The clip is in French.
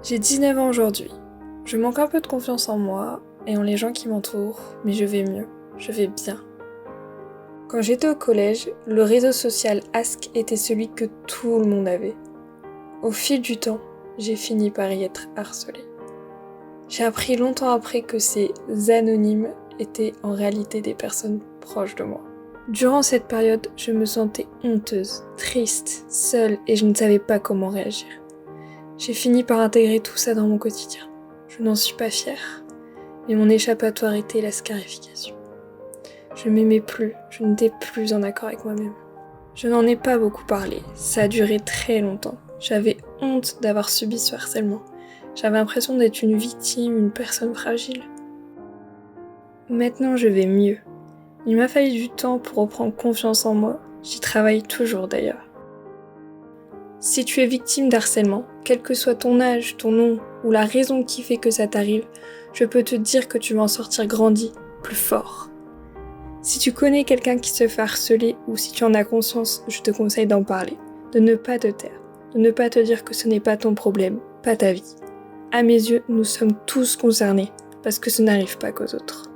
J'ai 19 ans aujourd'hui. Je manque un peu de confiance en moi et en les gens qui m'entourent, mais je vais mieux, je vais bien. Quand j'étais au collège, le réseau social Ask était celui que tout le monde avait. Au fil du temps, j'ai fini par y être harcelée. J'ai appris longtemps après que ces anonymes étaient en réalité des personnes proches de moi. Durant cette période, je me sentais honteuse, triste, seule et je ne savais pas comment réagir. J'ai fini par intégrer tout ça dans mon quotidien. Je n'en suis pas fière, mais mon échappatoire était la scarification. Je ne m'aimais plus, je n'étais plus en accord avec moi-même. Je n'en ai pas beaucoup parlé, ça a duré très longtemps. J'avais honte d'avoir subi ce harcèlement. J'avais l'impression d'être une victime, une personne fragile. Maintenant, je vais mieux. Il m'a fallu du temps pour reprendre confiance en moi. J'y travaille toujours d'ailleurs. Si tu es victime d'harcèlement, quel que soit ton âge, ton nom ou la raison qui fait que ça t'arrive, je peux te dire que tu vas en sortir grandi, plus fort. Si tu connais quelqu'un qui se fait harceler ou si tu en as conscience, je te conseille d'en parler, de ne pas te taire, de ne pas te dire que ce n'est pas ton problème, pas ta vie. À mes yeux, nous sommes tous concernés, parce que ce n'arrive pas qu'aux autres.